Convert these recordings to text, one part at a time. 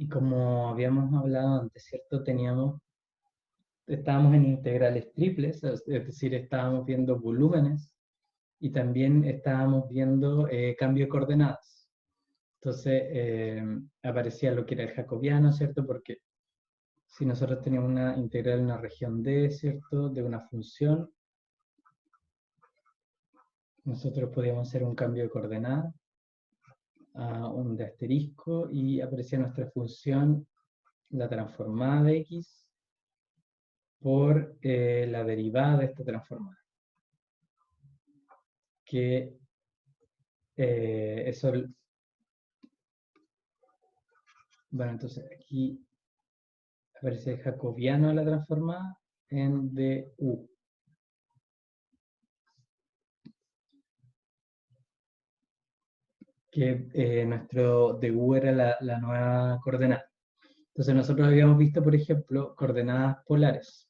Y como habíamos hablado antes, ¿cierto? Estábamos en integrales triples, es decir, estábamos viendo volúmenes y también estábamos viendo cambio de coordenadas. Entonces aparecía lo que era el jacobiano, ¿cierto? Porque si nosotros teníamos una integral en una región D, ¿cierto? De una función, nosotros podíamos hacer un cambio de coordenada a un de asterisco y aparecía nuestra función, la transformada de x, por la derivada de esta transformada. Que eso, bueno, entonces aquí aparece el jacobiano de la transformada en du. Que nuestro du era la nueva coordenada. Entonces nosotros habíamos visto, por ejemplo, coordenadas polares.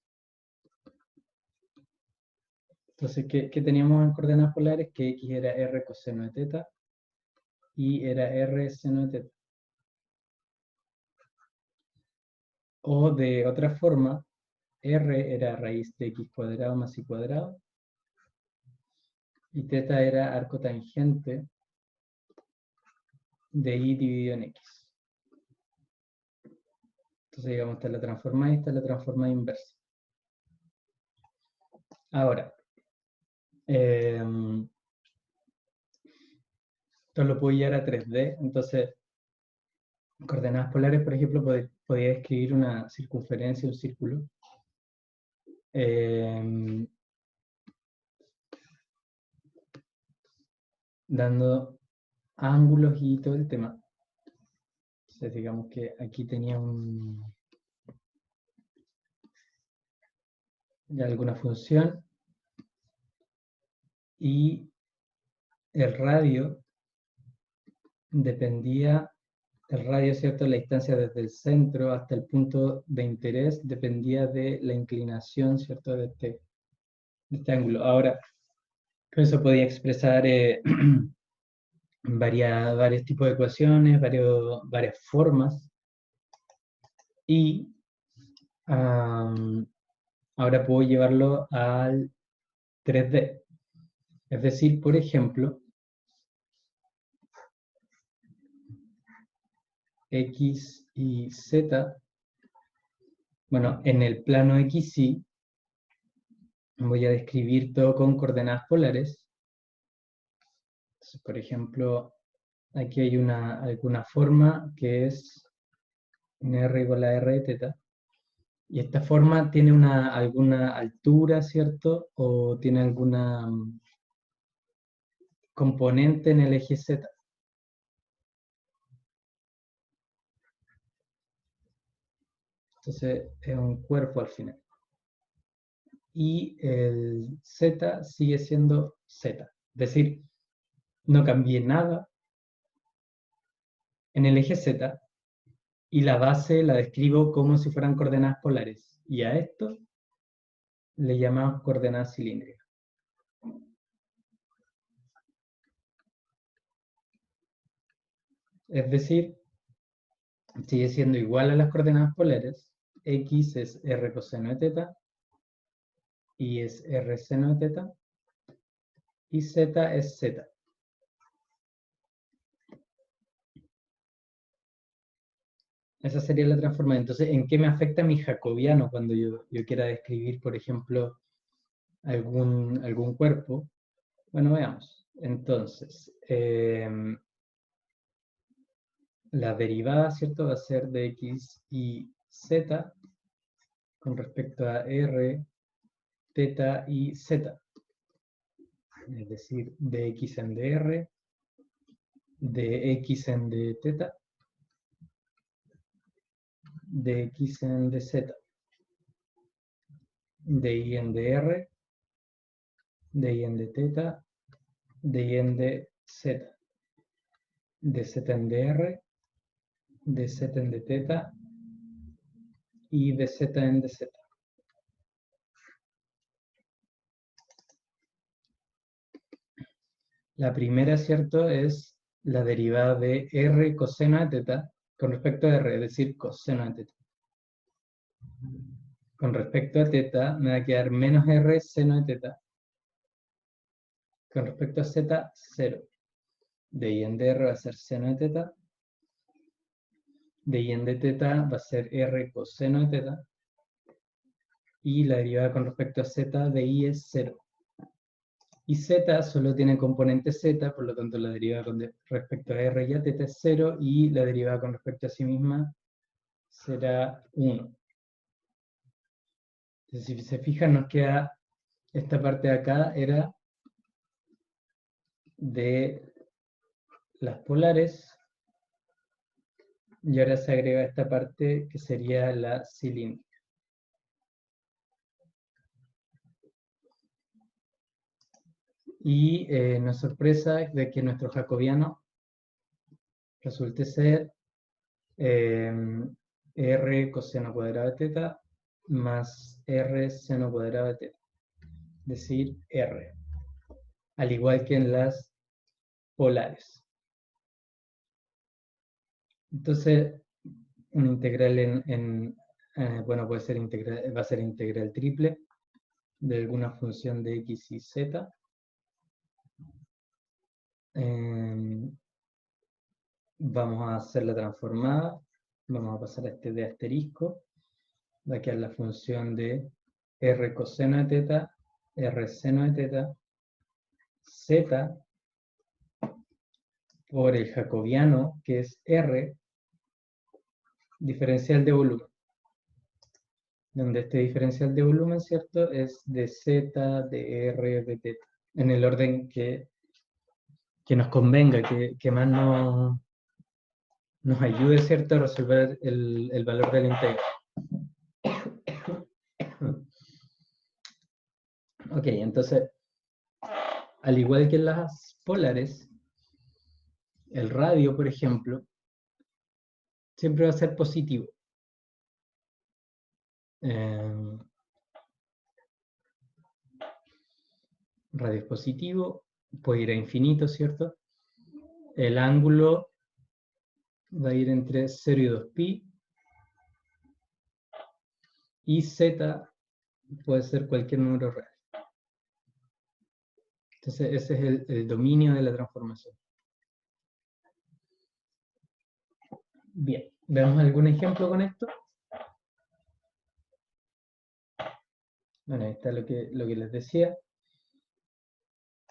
Entonces, ¿qué teníamos en coordenadas polares? Que x era r coseno de teta y era r seno de teta. O de otra forma, r era raíz de x cuadrado más y cuadrado y teta era arco tangente de y dividido en x. Entonces, digamos, esta es la transformada y esta es la transformada inversa. Ahora, esto lo puedo llevar a 3D, entonces, coordenadas polares, por ejemplo, podía escribir una circunferencia, un círculo. Dando ángulos y todo el tema. Entonces, digamos que aquí tenía alguna función y el radio dependía, el radio, ¿cierto? La distancia desde el centro hasta el punto de interés dependía de la inclinación, ¿cierto? De este ángulo. Ahora, con eso podía expresar varios tipos de ecuaciones, varias formas. Y ahora puedo llevarlo al 3D. Es decir, por ejemplo, x y z, bueno, en el plano x, y voy a describir todo con coordenadas polares. Entonces, por ejemplo, aquí hay alguna forma que es r igual a r de teta. Y esta forma tiene alguna altura, ¿cierto? O tiene alguna componente en el eje z. Entonces es un cuerpo al final. Y el z sigue siendo z. Es decir, no cambié nada en el eje z y la base la describo como si fueran coordenadas polares. Y a esto le llamamos coordenadas cilíndricas. Es decir, sigue siendo igual a las coordenadas polares. X es r coseno de teta, y es r seno de teta, y z es z. Esa sería la transformación. Entonces, ¿en qué me afecta mi jacobiano cuando yo quiera describir, por ejemplo, algún cuerpo? Bueno, veamos. Entonces, la derivada, ¿cierto? Va a ser de x y z con respecto a r, teta y z. Es decir, de x en dr, de x en de teta, de x en de z, de y en dr, de y en de teta, de y en de z, de z en dr, de z en de teta y de z en de z. La primera, ¿cierto?, es la derivada de r coseno de teta, con respecto a R, es decir, coseno de teta. Con respecto a teta, me va a quedar menos R seno de teta. Con respecto a z, 0. De I en de R va a ser seno de teta. De I en de teta va a ser R coseno de teta. Y la derivada con respecto a z de I es 0. Y z solo tiene componente z, por lo tanto la derivada con respecto a R y a teta es 0, y la derivada con respecto a sí misma será 1. Entonces, si se fijan, nos queda esta parte de acá, era de las polares, y ahora se agrega esta parte que sería la cilíndrica. Y no es sorpresa de que nuestro jacobiano resulte ser R coseno cuadrado de teta más R seno cuadrado de teta, es decir, R, al igual que en las polares. Entonces, una integral bueno, puede ser integral, va a ser integral triple de alguna función de x y z. Vamos a hacer la transformada, vamos a pasar a este de asterisco, va a quedar la función de r coseno de teta, r seno de teta, z por el jacobiano, que es r, diferencial de volumen. Donde este diferencial de volumen, ¿cierto?, es de z, de r, de teta, en el orden que nos convenga, que más nos ayude, ¿cierto?, a resolver el valor de la integral. Ok, entonces, al igual que en las polares, el radio, por ejemplo, siempre va a ser positivo. Radio es positivo, puede ir a infinito, ¿cierto? El ángulo va a ir entre 0 y 2pi, y z puede ser cualquier número real. Entonces ese es el dominio de la transformación. Bien, veamos algún ejemplo con esto. Bueno, ahí está lo que les decía.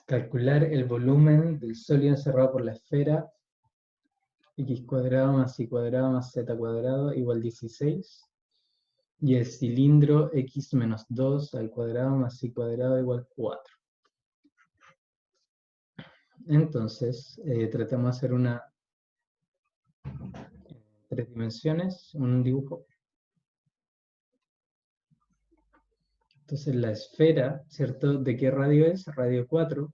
Calcular el volumen del sólido encerrado por la esfera x cuadrado más y cuadrado más z cuadrado igual 16. Y el cilindro x menos 2 al cuadrado más y cuadrado igual 4. Entonces, tratamos de hacer una 3 dimensiones, un dibujo. Entonces la esfera, ¿cierto? ¿De qué radio es? Radio 4.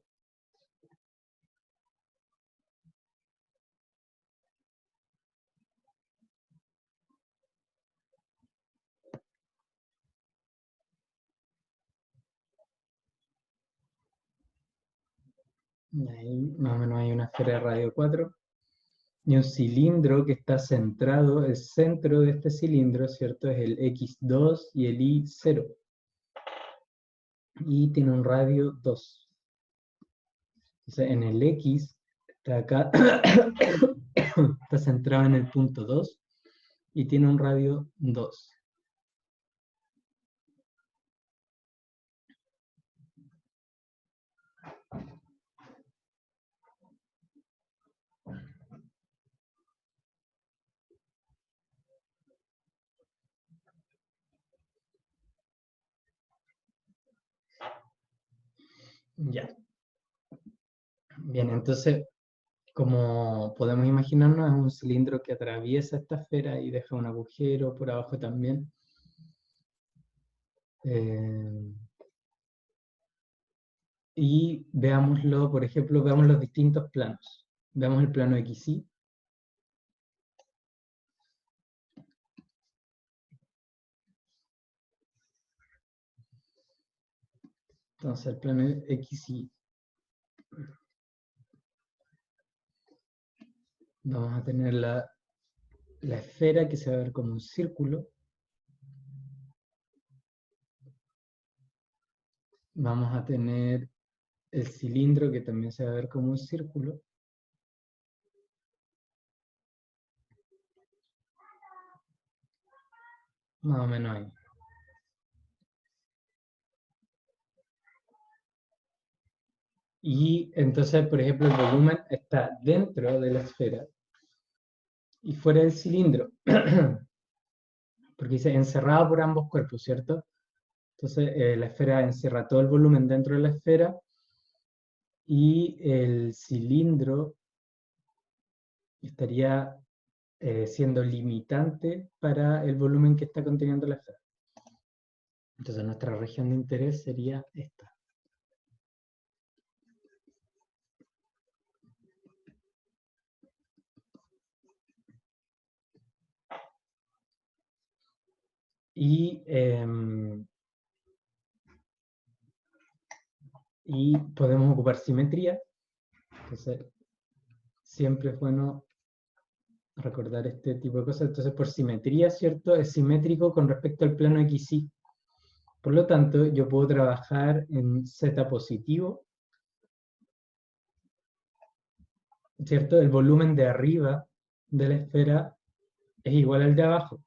Ahí más o menos hay una esfera de radio 4. Y un cilindro que está centrado, el centro de este cilindro, ¿cierto? Es el X2 y el Y0. Y tiene un radio 2. Entonces en el X está acá, está centrado en el punto 2 y tiene un radio 2. Ya. Bien, entonces, como podemos imaginarnos, es un cilindro que atraviesa esta esfera y deja un agujero por abajo también. Y veámoslo, por ejemplo, veamos los distintos planos. Veamos el plano XY. Entonces, el plano XY. Vamos a tener la la esfera, que se va a ver como un círculo. Vamos a tener el cilindro, que también se va a ver como un círculo. Más o menos ahí. Y entonces, por ejemplo, el volumen está dentro de la esfera y fuera del cilindro. Porque dice encerrado por ambos cuerpos, ¿cierto? Entonces, la esfera encierra todo el volumen dentro de la esfera y el cilindro estaría siendo limitante para el volumen que está conteniendo la esfera. Entonces, nuestra región de interés sería esta. Y podemos ocupar simetría. Entonces, siempre es bueno recordar este tipo de cosas. Entonces, por simetría, ¿cierto? Es simétrico con respecto al plano XY. Por lo tanto, yo puedo trabajar en Z positivo, ¿cierto? El volumen de arriba de la esfera es igual al de abajo.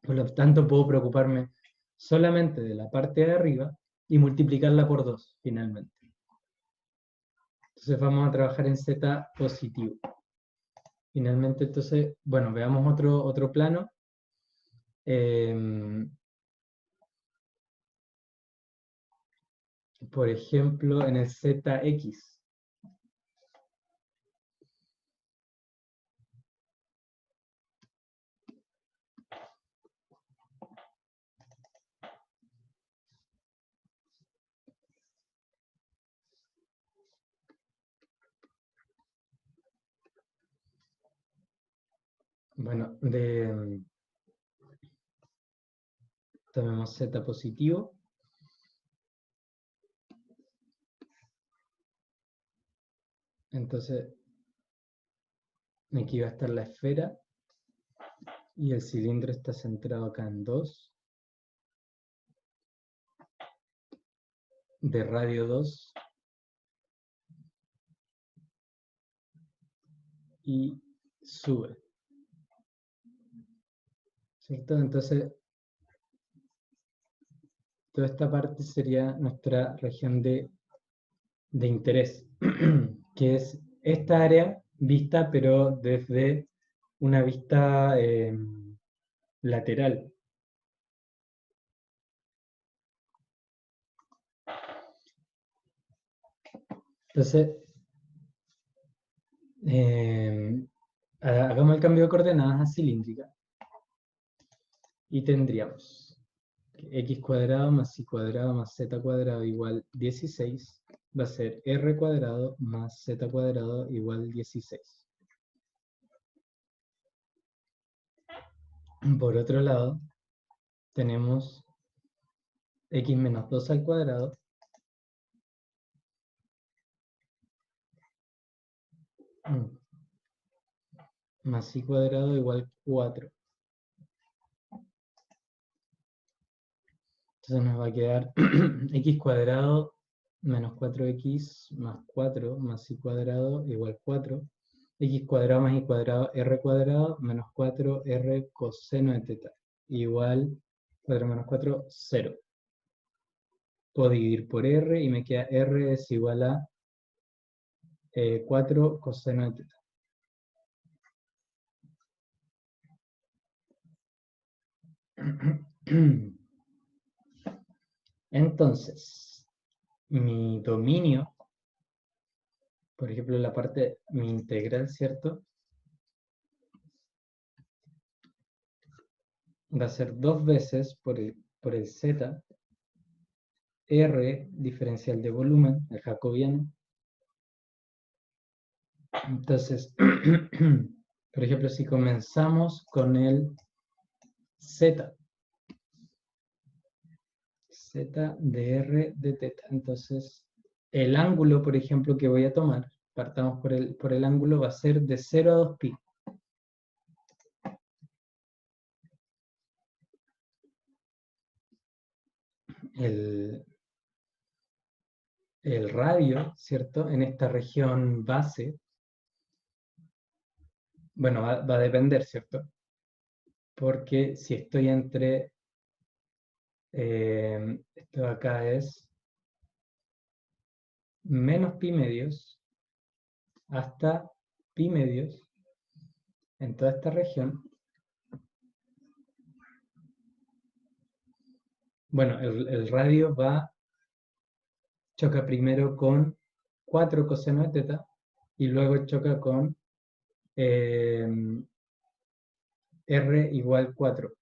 Por lo tanto, puedo preocuparme solamente de la parte de arriba y multiplicarla por 2, finalmente. Entonces vamos a trabajar en Z positivo. Finalmente, entonces, bueno, veamos otro plano. Por ejemplo, en el ZX. Bueno, tomemos Z positivo. Entonces, aquí va a estar la esfera y el cilindro está centrado acá en 2, de radio 2, y sube, ¿cierto? Entonces, toda esta parte sería nuestra región de interés, que es esta área vista, pero desde una vista lateral. Entonces, hagamos el cambio de coordenadas a cilíndrica y tendríamos que x cuadrado más y cuadrado más z cuadrado igual 16, va a ser r cuadrado más z cuadrado igual 16. Por otro lado, tenemos x menos 2 al cuadrado más y cuadrado igual 4. Entonces nos va a quedar x cuadrado menos 4x más 4 más y cuadrado igual 4. X cuadrado más y cuadrado r cuadrado menos 4r coseno de teta igual 4 menos 4, 0. Puedo dividir por r y me queda r es igual a 4 coseno de teta. Entonces, mi dominio, por ejemplo, la parte, mi integral, ¿cierto? Va a ser 2 veces por el z, r diferencial de volumen, el jacobiano. Entonces, por ejemplo, si comenzamos con el z de r de teta, entonces el ángulo, por ejemplo, que voy a tomar, partamos por el ángulo, va a ser de 0 a 2pi. el radio, ¿cierto? En esta región base, bueno, va a depender, ¿cierto? Porque si estoy entre, esto de acá es menos pi medios hasta pi medios en toda esta región, bueno, el radio choca primero con 4 coseno de teta y luego choca con R igual 4.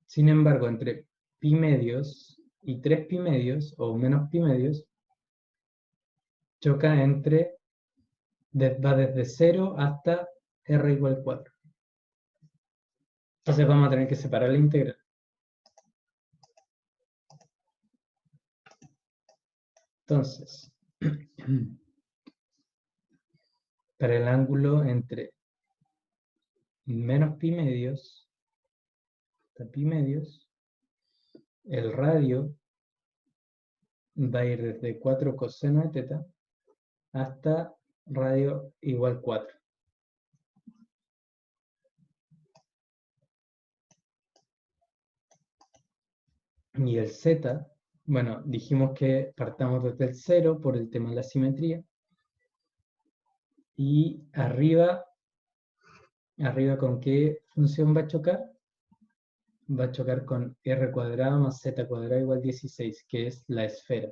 Sin embargo, entre pi medios y 3 pi medios o menos pi medios, choca va desde 0 hasta R igual 4. Entonces vamos a tener que separar la integral. Entonces, para el ángulo entre menos pi medios hasta pi medios, el radio va a ir desde 4 coseno de teta hasta radio igual 4. Y el z, bueno, dijimos que partamos desde el 0 por el tema de la simetría. Y arriba ¿con qué función va a chocar? Va a chocar con r cuadrado más z cuadrado igual 16, que es la esfera.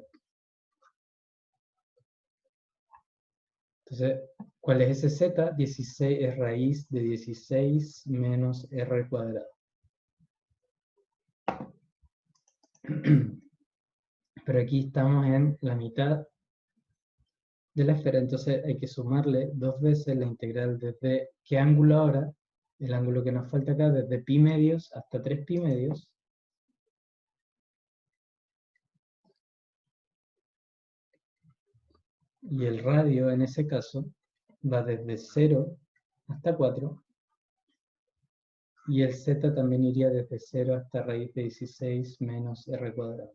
Entonces, ¿cuál es ese z? 16 es raíz de 16 menos r cuadrado. Pero aquí estamos en la mitad de la esfera, entonces hay que sumarle 2 veces la integral desde ¿qué ángulo ahora? El ángulo que nos falta acá, desde pi medios hasta 3 pi medios. Y el radio en ese caso va desde 0 hasta 4. Y el z también iría desde 0 hasta raíz de 16 menos r cuadrado.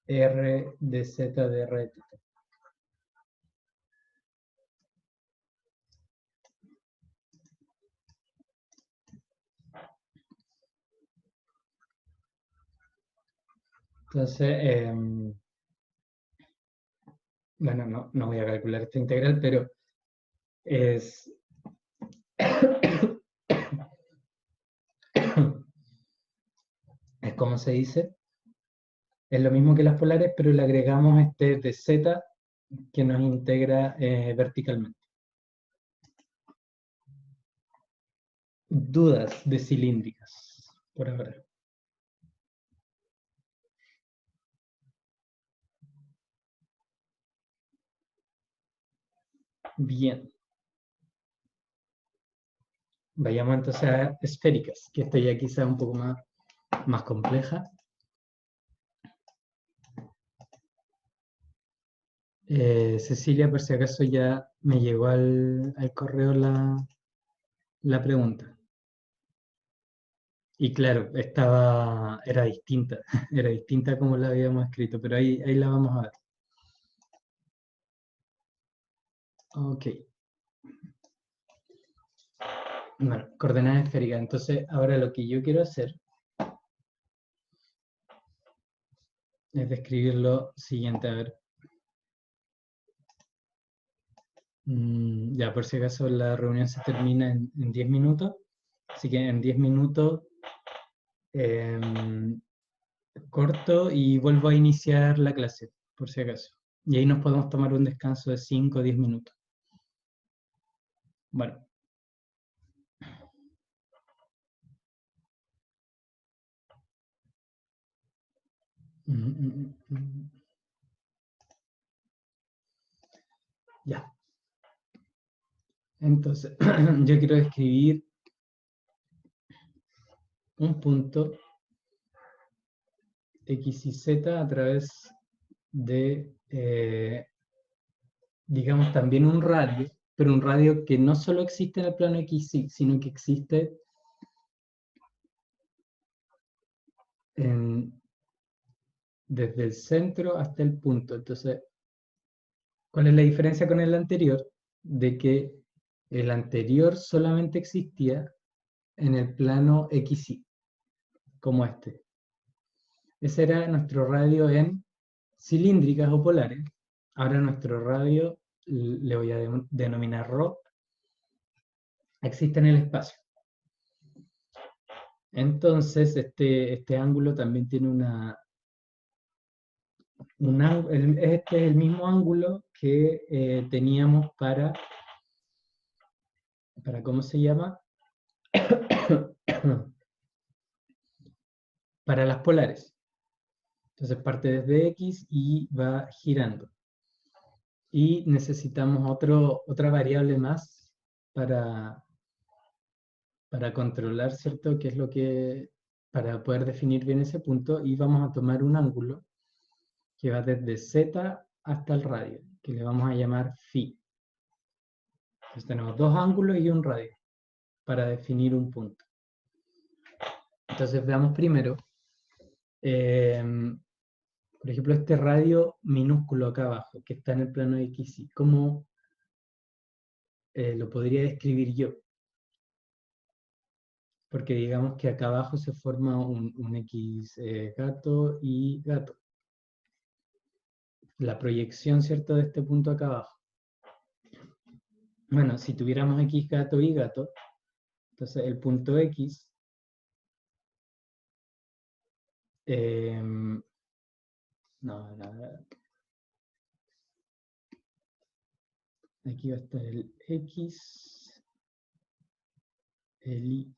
R de z de r de teta. Entonces, bueno, no voy a calcular esta integral, pero es es como se dice, es lo mismo que las polares, pero le agregamos este de z que nos integra verticalmente. Dudas de cilíndricas, por ahora. Bien. Vayamos entonces a esféricas, que esta ya quizá un poco más compleja. Cecilia, por si acaso ya me llegó al correo la pregunta. Y claro, era distinta, era distinta como la habíamos escrito, pero ahí la vamos a ver. Ok. Bueno, coordenadas esféricas. Entonces, ahora lo que yo quiero hacer es describir lo siguiente. A ver. Ya, por si acaso la reunión se termina en 10 minutos. Así que en 10 minutos corto y vuelvo a iniciar la clase, por si acaso. Y ahí nos podemos tomar un descanso de 5 o 10 minutos. Bueno. Ya. Entonces, yo quiero escribir un punto X y Z a través de, digamos, también un radio, pero un radio que no solo existe en el plano X, sino que existe desde el centro hasta el punto. Entonces, ¿cuál es la diferencia con el anterior? De que el anterior solamente existía en el plano XY, como este. Ese era nuestro radio en cilíndricas o polares. Ahora nuestro radio, le voy a denominar ρ, existe en el espacio. Entonces, este ángulo también tiene este es el mismo ángulo que teníamos para, ¿cómo se llama? Para las polares. Entonces parte desde X y va girando. Y necesitamos otra variable más para controlar, ¿cierto? ¿Qué es lo que, para poder definir bien ese punto? Y vamos a tomar un ángulo que va desde Z hasta el radio, que le vamos a llamar phi. Entonces tenemos dos ángulos y un radio para definir un punto. Entonces veamos primero, por ejemplo, este radio minúsculo acá abajo, que está en el plano XY, ¿cómo lo podría describir yo? Porque digamos que acá abajo se forma un X gato y gato. La proyección, ¿cierto?, de este punto acá abajo. Bueno, si tuviéramos X gato y gato, entonces el punto X aquí va a estar el X, el Y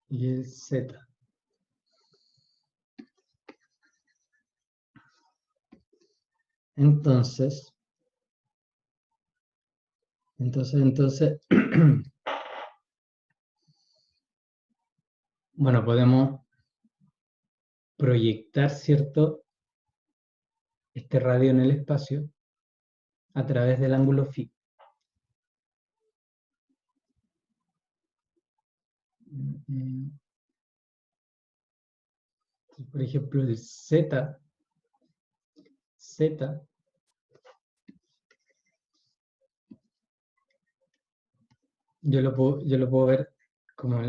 y el Z. Entonces, bueno, podemos proyectar, ¿cierto?, este radio en el espacio a través del ángulo phi. Por ejemplo, el Z, yo lo puedo ver como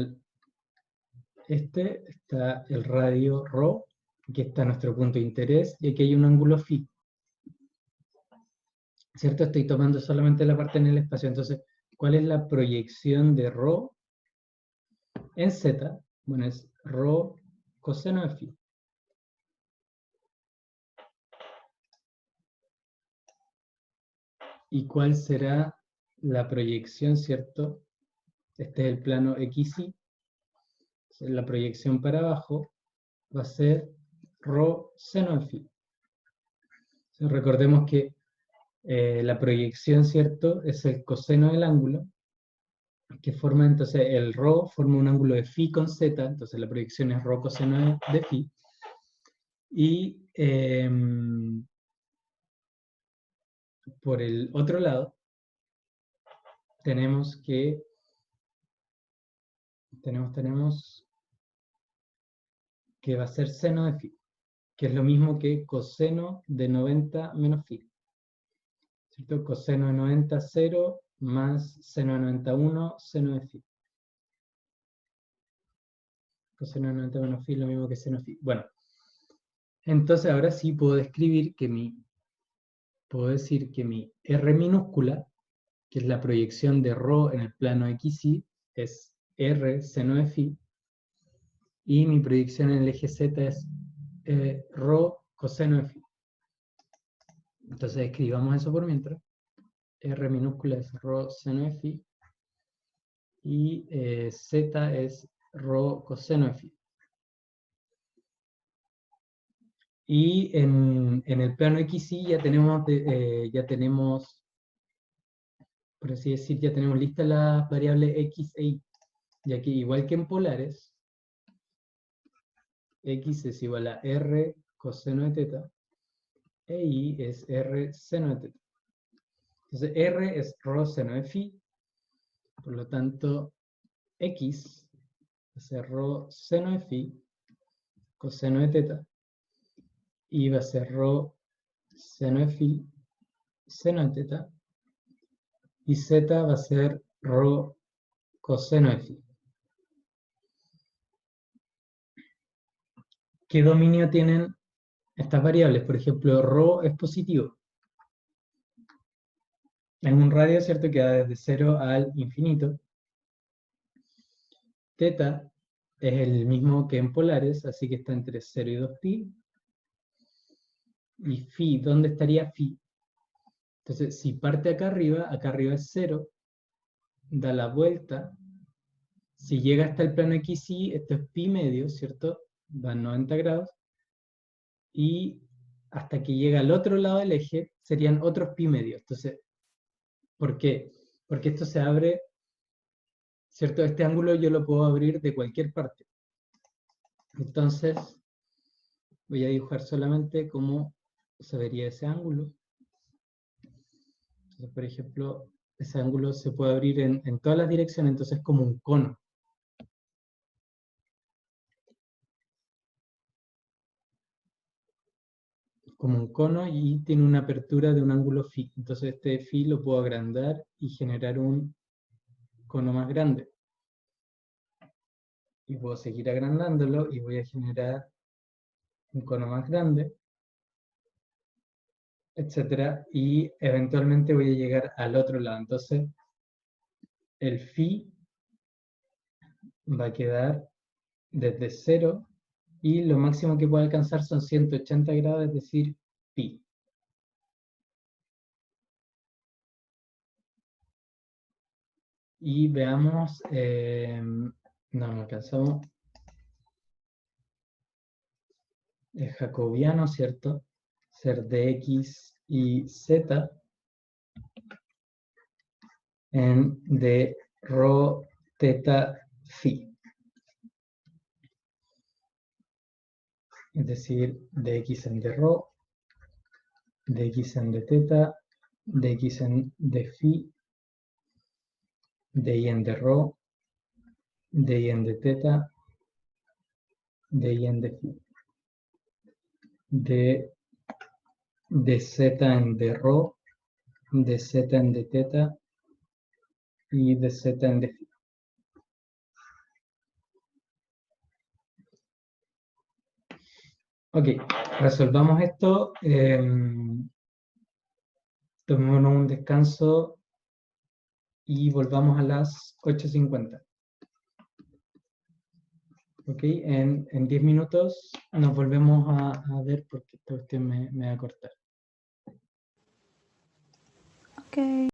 está el radio ρ, aquí está nuestro punto de interés, y aquí hay un ángulo phi. ¿Cierto? Estoy tomando solamente la parte en el espacio. Entonces, ¿cuál es la proyección de ρ en Z? Bueno, es ρ coseno de phi. ¿Y cuál será la proyección, cierto? Este es el plano XY. La proyección para abajo va a ser ρ seno de phi. Entonces, recordemos que la proyección, ¿cierto?, es el coseno del ángulo, que forma entonces el ρ, forma un ángulo de phi con z, entonces la proyección es ρ coseno de phi. Y por el otro lado, tenemos que va a ser seno de phi, que es lo mismo que coseno de 90 menos phi. ¿Cierto? Coseno de 90, 0, más seno de 91, seno de phi. Coseno de 90 menos phi es lo mismo que seno de phi. Bueno, entonces ahora sí puedo decir que mi R minúscula, que es la proyección de ρ en el plano XY, es R seno de phi, y mi proyección en el eje Z es ρ coseno de phi. Entonces escribamos eso por mientras. R minúscula es ρ seno de phi, y Z es ρ coseno de phi. Y en el plano XY ya tenemos, por así decir, ya tenemos listas las variables X e Y, ya que igual que en polares, X es igual a R coseno de teta, e Y es R seno de teta. Entonces R es ρ seno de phi, por lo tanto X es ρ seno de phi, coseno de teta, y va a ser rho seno de phi, seno de teta, y z va a ser rho coseno de phi. ¿Qué dominio tienen estas variables? Por ejemplo, rho es positivo. Es un radio, ¿cierto?, que va desde 0 al infinito. Teta es el mismo que en polares, así que está entre 0 y 2pi. Y phi, ¿dónde estaría phi? Entonces, si parte acá arriba es 0, da la vuelta. Si llega hasta el plano XY, esto es pi medio, ¿cierto? Va a 90 grados. Y hasta que llega al otro lado del eje, serían otros pi medios. Entonces, ¿por qué? Porque esto se abre, ¿cierto? Este ángulo yo lo puedo abrir de cualquier parte. Entonces, voy a dibujar solamente cómo se vería ese ángulo. Entonces, por ejemplo, ese ángulo se puede abrir en todas las direcciones, entonces es como un cono. Como un cono y tiene una apertura de un ángulo phi. Entonces este phi lo puedo agrandar y generar un cono más grande. Y puedo seguir agrandándolo y voy a generar un cono más grande, etcétera, y eventualmente voy a llegar al otro lado. Entonces el phi va a quedar desde 0 y lo máximo que puedo alcanzar son 180 grados, es decir, pi. Y veamos, no alcanzamos, es jacobiano, ¿cierto? Ser de x y z en de rho teta phi. Es decir, de x en de rho, de x en de teta, de x en de phi, de y en de rho, de y en de teta, de y en de phi, de z en de rho, de z en de teta y de z en de phi. Ok, resolvamos esto. Tomémonos un descanso y volvamos a las 8:50. Ok, en 10 minutos nos volvemos a ver porque esta cuestión me va a cortar. Ok.